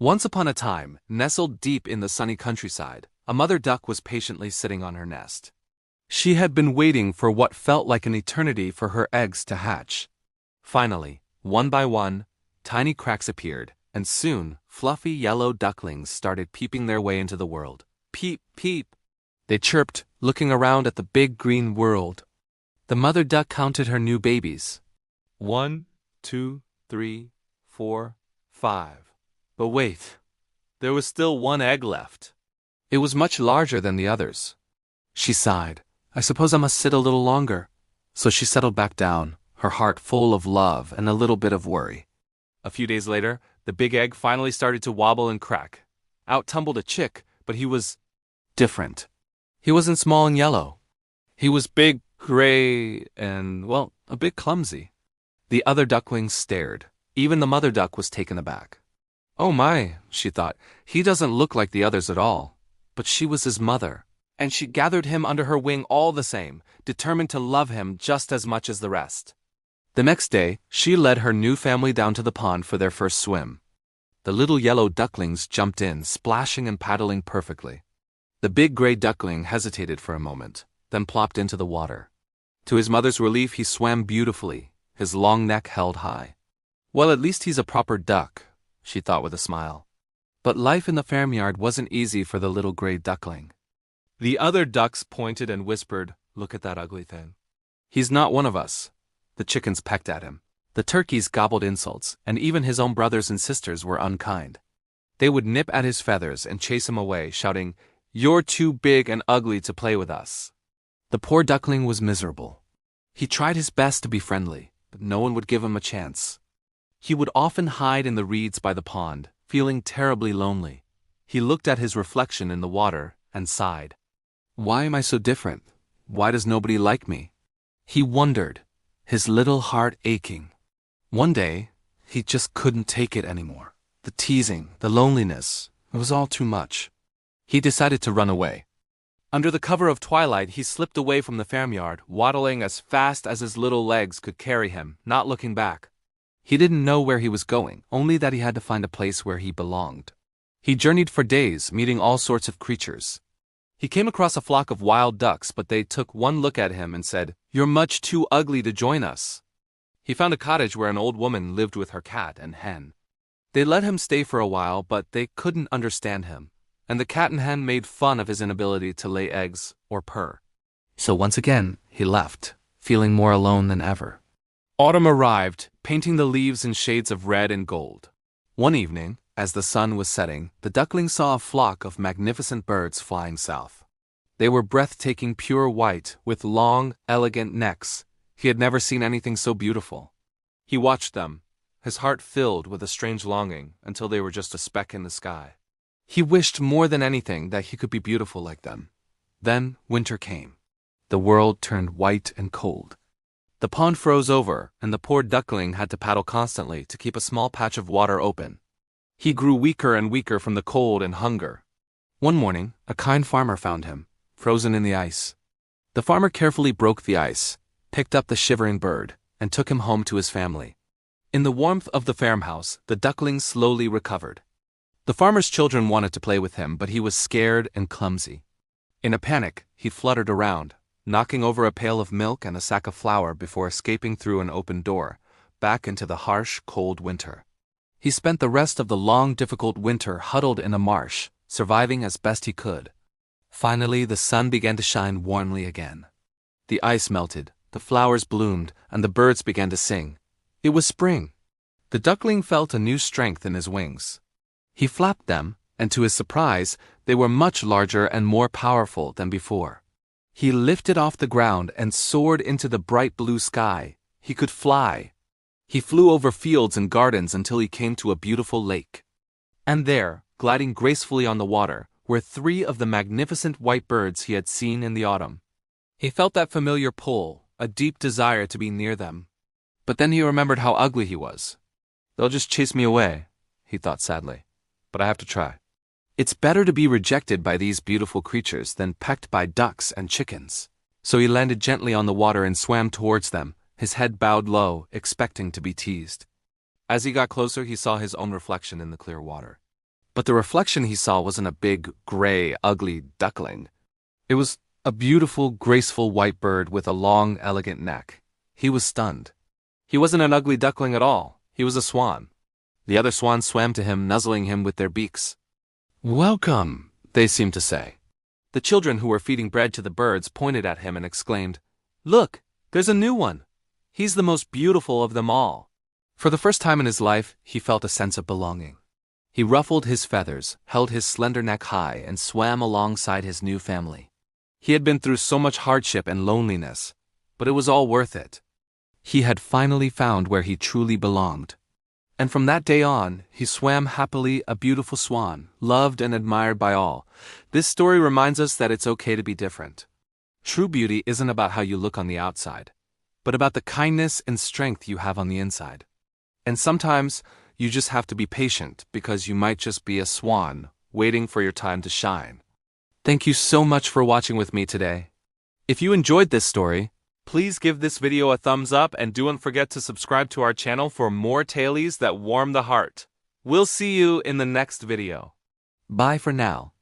Once upon a time, nestled deep in the sunny countryside, a mother duck was patiently sitting on her nest. She had been waiting for what felt like an eternity for her eggs to hatch. Finally, one by one, tiny cracks appeared, and soon, fluffy yellow ducklings started peeping their way into the world. Peep, peep! They chirped, looking around at the big green world. The mother duck counted her new babies. 1, 2, 3, 4, 5. But wait, there was still one egg left. It was much larger than the others. She sighed. I suppose I must sit a little longer. So she settled back down, her heart full of love and a little bit of worry. A few days later, the big egg finally started to wobble and crack. Out tumbled a chick, but he was different. He wasn't small and yellow. He was big, gray, and, well, a bit clumsy. The other ducklings stared. Even the mother duck was taken aback. Oh my, she thought, he doesn't look like the others at all. But she was his mother, and she gathered him under her wing all the same, determined to love him just as much as the rest. The next day, she led her new family down to the pond for their first swim. The little yellow ducklings jumped in, splashing and paddling perfectly. The big gray duckling hesitated for a moment, then plopped into the water. To his mother's relief, he swam beautifully, his long neck held high. Well, at least he's a proper duck, she thought with a smile. But life in the farmyard wasn't easy for the little gray duckling. The other ducks pointed and whispered, "Look at that ugly thing. He's not one of us." The chickens pecked at him. The turkeys gobbled insults, and even his own brothers and sisters were unkind. They would nip at his feathers and chase him away, shouting, "You're too big and ugly to play with us." The poor duckling was miserable. He tried his best to be friendly, but no one would give him a chance. He would often hide in the reeds by the pond, feeling terribly lonely. He looked at his reflection in the water and sighed. Why am I so different? Why does nobody like me? He wondered, his little heart aching. One day, he just couldn't take it anymore. The teasing, the loneliness, it was all too much. He decided to run away. Under the cover of twilight, he slipped away from the farmyard, waddling as fast as his little legs could carry him, not looking back. He didn't know where he was going, only that he had to find a place where he belonged. He journeyed for days, meeting all sorts of creatures. He came across a flock of wild ducks, but they took one look at him and said, "You're much too ugly to join us." He found a cottage where an old woman lived with her cat and hen. They let him stay for a while, but they couldn't understand him, and the cat and hen made fun of his inability to lay eggs or purr. So once again, he left, feeling more alone than ever. Autumn arrived, painting the leaves in shades of red and gold. One evening, as the sun was setting, the duckling saw a flock of magnificent birds flying south. They were breathtaking pure white, with long, elegant necks. He had never seen anything so beautiful. He watched them, his heart filled with a strange longing, until they were just a speck in the sky. He wished more than anything that he could be beautiful like them. Then winter came. The world turned white and cold. The pond froze over, and the poor duckling had to paddle constantly to keep a small patch of water open. He grew weaker and weaker from the cold and hunger. One morning, a kind farmer found him, frozen in the ice. The farmer carefully broke the ice, picked up the shivering bird, and took him home to his family. In the warmth of the farmhouse, the duckling slowly recovered. The farmer's children wanted to play with him, but he was scared and clumsy. In a panic, he fluttered around, knocking over a pail of milk and a sack of flour before escaping through an open door, back into the harsh, cold winter. He spent the rest of the long, difficult winter huddled in a marsh, surviving as best he could. Finally, the sun began to shine warmly again. The ice melted, the flowers bloomed, and the birds began to sing. It was spring. The duckling felt a new strength in his wings. He flapped them, and to his surprise, they were much larger and more powerful than before. He lifted off the ground and soared into the bright blue sky. He could fly. He flew over fields and gardens until he came to a beautiful lake. And there, gliding gracefully on the water, were 3 of the magnificent white birds he had seen in the autumn. He felt that familiar pull, a deep desire to be near them. But then he remembered how ugly he was. "They'll just chase me away," he thought sadly. "But I have to try. It's better to be rejected by these beautiful creatures than pecked by ducks and chickens." So he landed gently on the water and swam towards them, his head bowed low, expecting to be teased. As he got closer, he saw his own reflection in the clear water. But the reflection he saw wasn't a big, gray, ugly duckling. It was a beautiful, graceful white bird with a long, elegant neck. He was stunned. He wasn't an ugly duckling at all. He was a swan. The other swans swam to him, nuzzling him with their beaks. "Welcome," they seemed to say. The children who were feeding bread to the birds pointed at him and exclaimed, "Look, there's a new one. He's the most beautiful of them all." For the first time in his life, he felt a sense of belonging. He ruffled his feathers, held his slender neck high, and swam alongside his new family. He had been through so much hardship and loneliness, but it was all worth it. He had finally found where he truly belonged. And from that day on, he swam happily, a beautiful swan, loved and admired by all. This story reminds us that it's okay to be different. True beauty isn't about how you look on the outside, but about the kindness and strength you have on the inside. And sometimes, you just have to be patient because you might just be a swan waiting for your time to shine. Thank you so much for watching with me today. If you enjoyed this story, please give this video a thumbs up and don't forget to subscribe to our channel for more tailies that warm the heart. We'll see you in the next video. Bye for now.